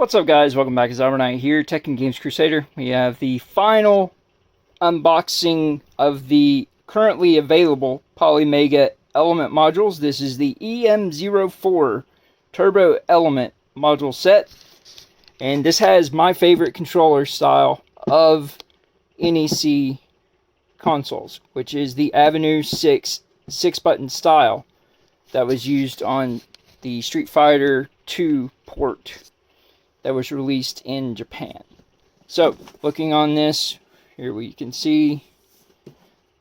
What's up, guys? Welcome back. It's Xyber here, Tech and Games Crusader. We have the final unboxing of the currently available Polymega element modules. This is the EM04 Turbo Element module set, and this has my favorite controller style of NEC consoles, which is the Avenue 6 6-button style that was used on the Street Fighter II port that was released in Japan. So, looking on this, here we can see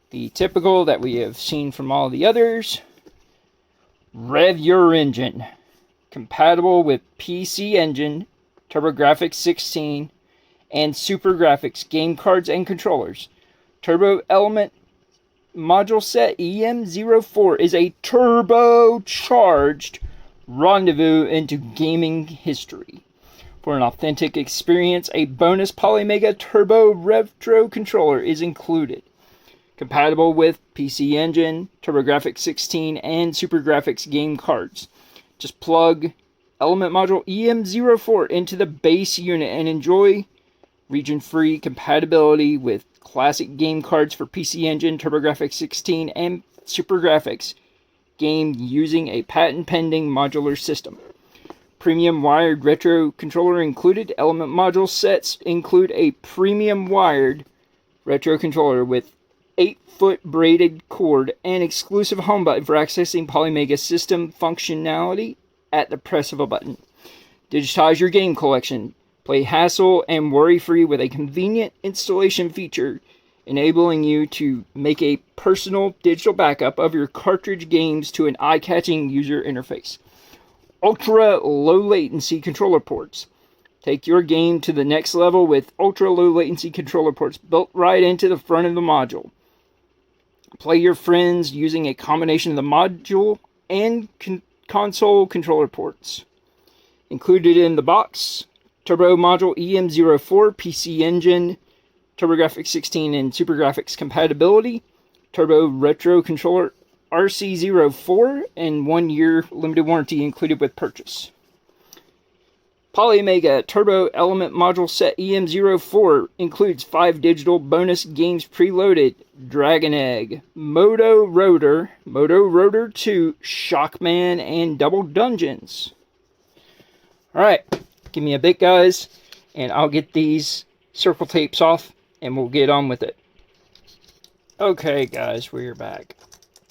the typical that we have seen from all the others. Rev your engine. Compatible with PC Engine, TurboGrafx 16, and Super Graphics game cards and controllers. Turbo Element module set EM04 is a turbocharged rendezvous into gaming history. For an authentic experience, a bonus Polymega Turbo Retro controller is included. Compatible with PC Engine, TurboGrafx 16, and Super Graphics game cards. Just plug Element Module EM04 into the base unit and enjoy region-free compatibility with classic game cards for PC Engine, TurboGrafx 16, and Super Graphics game using a patent-pending modular system. Premium wired retro controller included. Element module sets include a premium wired retro controller with 8-foot braided cord and exclusive home button for accessing Polymega system functionality at the press of a button. Digitize your game collection. Play hassle and worry-free with a convenient installation feature, enabling you to make a personal digital backup of your cartridge games to an eye-catching user interface. Ultra low latency controller ports. Take your game to the next level with ultra low latency controller ports built right into the front of the module. Play your friends using a combination of the module and console controller ports. Included in the box, Turbo Module EM04 PC Engine, TurboGrafx 16 and Super Graphics compatibility, Turbo Retro controller RC04, and 1-year limited warranty included with purchase. Polymega Turbo Element Module Set EM04 includes 5 digital bonus games preloaded: Dragon Egg, Moto Rotor 2, Shockman, and Double Dungeons. Alright, give me a bit, guys, and I'll get these circle tapes off and we'll get on with it. Okay, guys, we're back.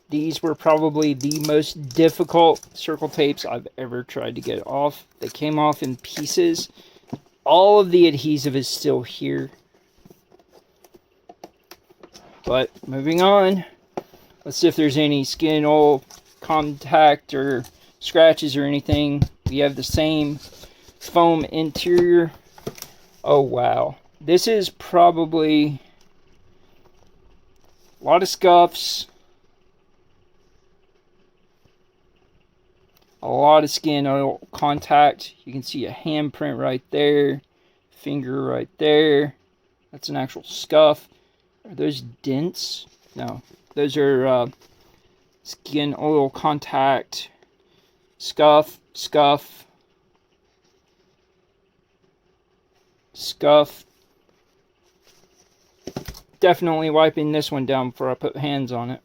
These were probably the most difficult circle tapes I've ever tried to get off. They came off in pieces. All of the adhesive is still here. But moving on, let's see if there's any skin, oil, contact, or scratches or anything. We have the same foam interior. Oh, wow. This is probably a lot of scuffs. A lot of skin oil contact. You can see a handprint right there. Finger right there. That's an actual scuff. Are those dents? No. Those are skin oil contact. Scuff. Scuff. Scuff. Definitely wiping this one down before I put hands on it.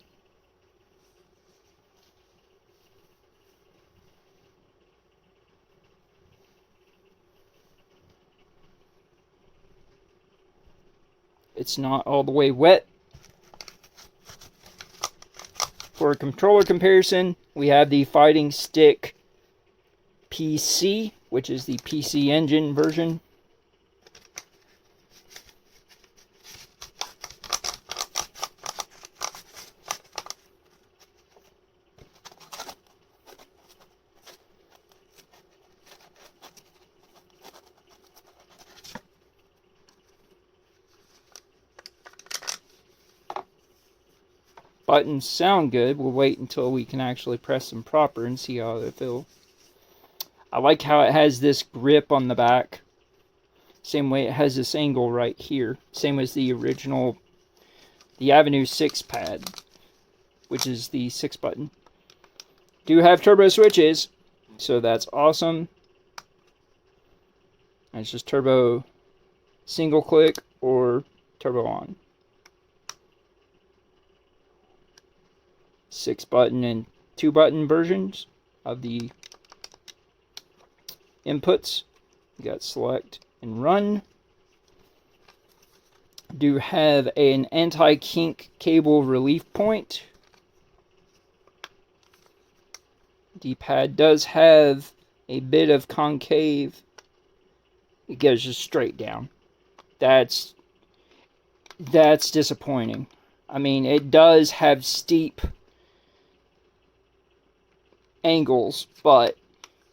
It's not all the way wet. For a controller comparison, we have the Fighting Stick PC, which is the PC Engine version. Buttons sound good. We'll wait until we can actually press them proper and see how they feel. I like how it has this grip on the back. Same way it has this angle right here. Same as the original, the Avenue 6 pad, which is the 6 button. Do have turbo switches, so that's awesome. And it's just turbo single click or turbo on. 6-button and 2-button versions of the inputs. You got select and run. Do have an anti-kink cable relief point. D-pad does have a bit of concave. It goes just straight down. That's disappointing. I mean, it does have steep angles, but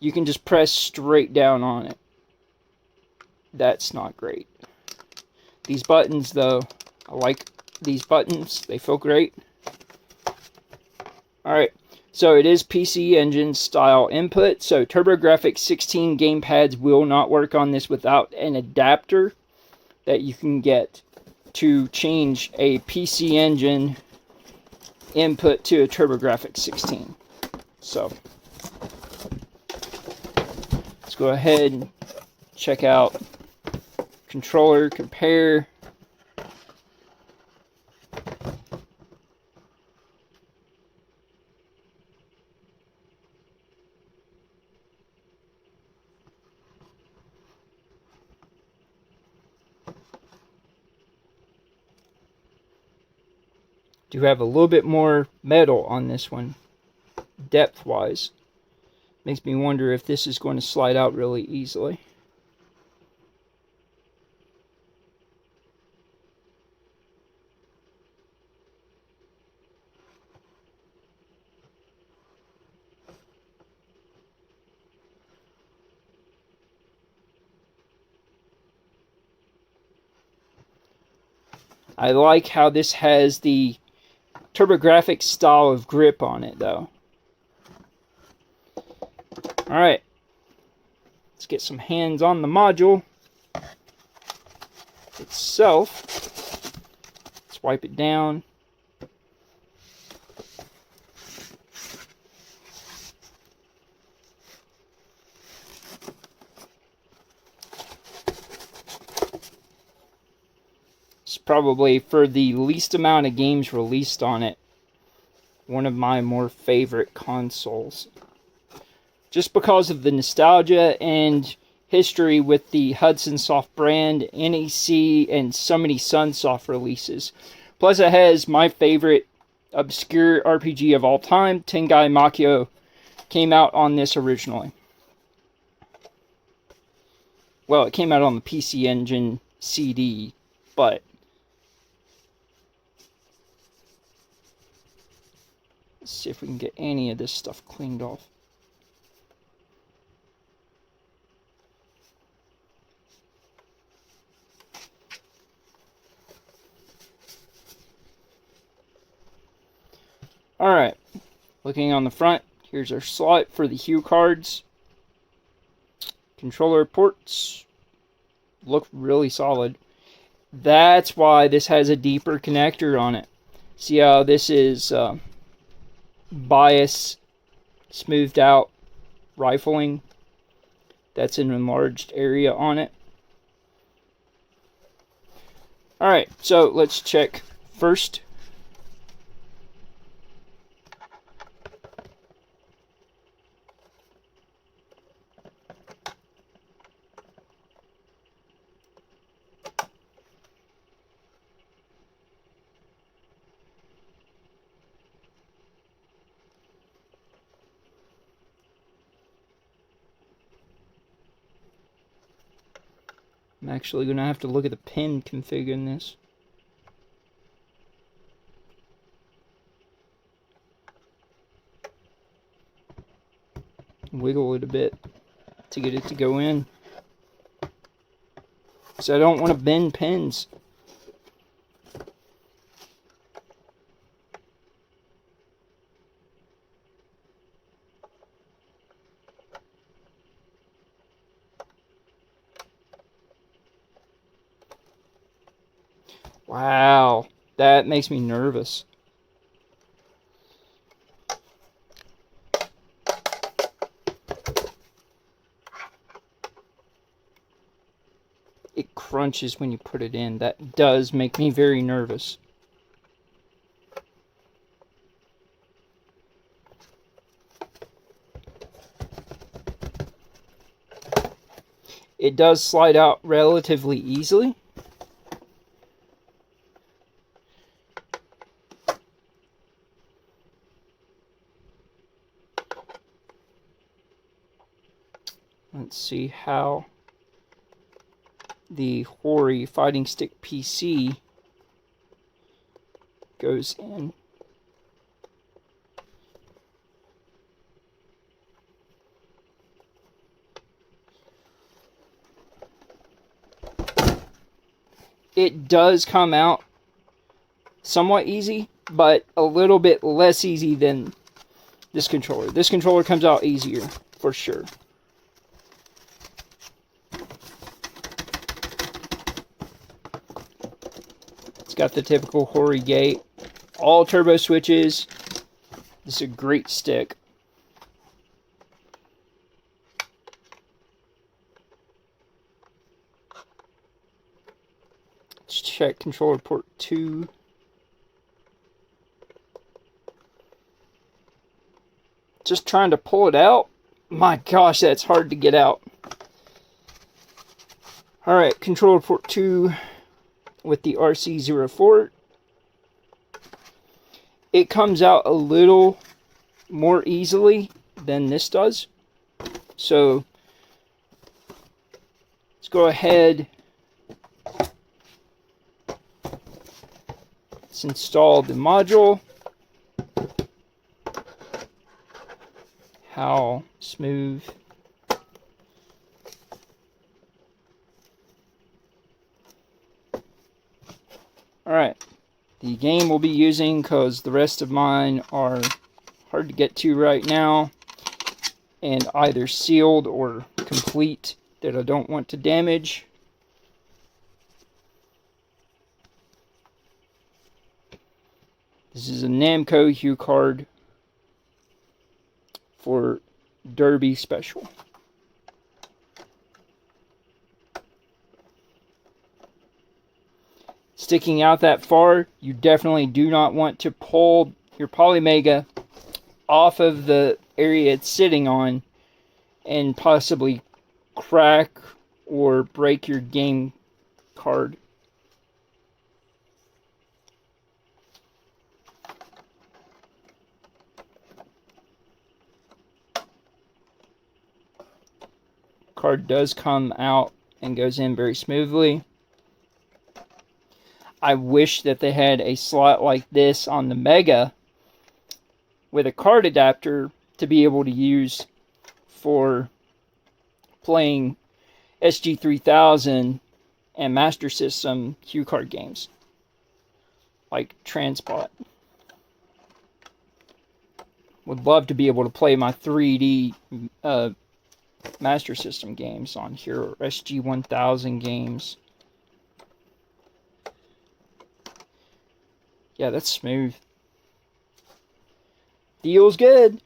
you can just press straight down on it. That's not great. These buttons, though, I like these buttons. They feel great. Alright, so it is PC Engine style input. So TurboGrafx 16 gamepads will not work on this without an adapter that you can get to change a PC Engine input to a TurboGrafx 16. So let's go ahead and check out controller, compare. Do have a little bit more metal on this one, depth wise. Makes me wonder if this is going to slide out really easily. I like how this has the TurboGrafx style of grip on it, though. Alright, let's get some hands on the module itself. Let's wipe it down. Probably, for the least amount of games released on it, one of my more favorite consoles. Just because of the nostalgia and history with the Hudson Soft brand, NEC, and so many Sunsoft releases. Plus it has my favorite obscure RPG of all time, Tengai Makyo, came out on this originally. Well, it came out on the PC Engine CD, but let's see if we can get any of this stuff cleaned off. Alright, looking on the front, here's our slot for the hue cards. Controller ports look really solid. That's why this has a deeper connector on it. See how this is bias smoothed out rifling. That's an enlarged area on it. Alright, so let's check first. I'm actually going to have to look at the pin config in this. Wiggle it a bit to get it to go in. So I don't want to bend pins. Wow, that makes me nervous. it crunches when you put it in. That does make me very nervous. It does slide out relatively easily. Let's see how the Hori Fighting Stick PC goes in. It does come out somewhat easy, but a little bit less easy than this controller. This controller comes out easier, for sure. It's got the typical Hori gate, all turbo switches. This is a great stick. Let's check controller port 2. Just trying to pull it out. My gosh, that's hard to get out. Alright, controller port 2 with the RC04. It comes out a little more easily than this does. So let's go ahead. Let's install the module. How smooth. Alright, the game we'll be using, because the rest of mine are hard to get to right now, and either sealed or complete that I don't want to damage. This is a Namco Hue card for Derby Special. Sticking out that far, you definitely do not want to pull your Polymega off of the area it's sitting on and possibly crack or break your game card. Card does come out and goes in very smoothly. I wish that they had a slot like this on the Mega with a card adapter to be able to use for playing SG-3000 and Master System cue card games like Transport. Would love to be able to play my 3D Master System games on here, or SG-1000 games. Yeah, that's smooth. Feels good.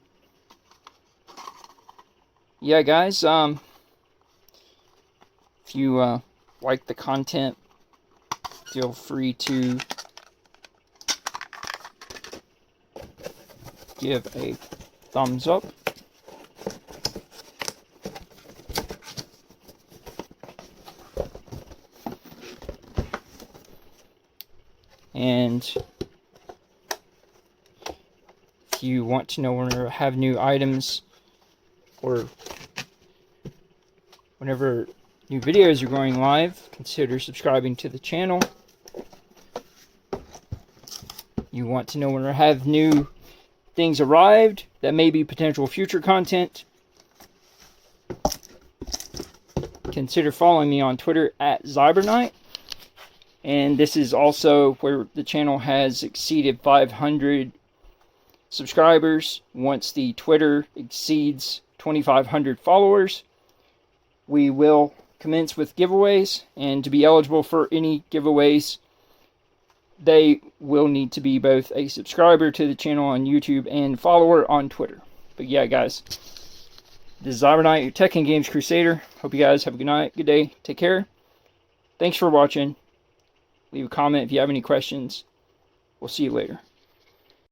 Yeah, guys, if you like the content, feel free to give a thumbs up. And if you want to know when I have new items, or whenever new videos are going live, consider subscribing to the channel. You want to know when I have new things arrived that may be potential future content, consider following me on Twitter at Xyber. And this is also where the channel has exceeded 500 subscribers. Once the Twitter exceeds 2,500 followers, we will commence with giveaways. And to be eligible for any giveaways, they will need to be both a subscriber to the channel on YouTube and follower on Twitter. But yeah, guys, this is Xyber, your Tech and Games Crusader. Hope you guys have a good night, good day, take care, Thanks for watching. Leave a comment if you have any questions. We'll see you later.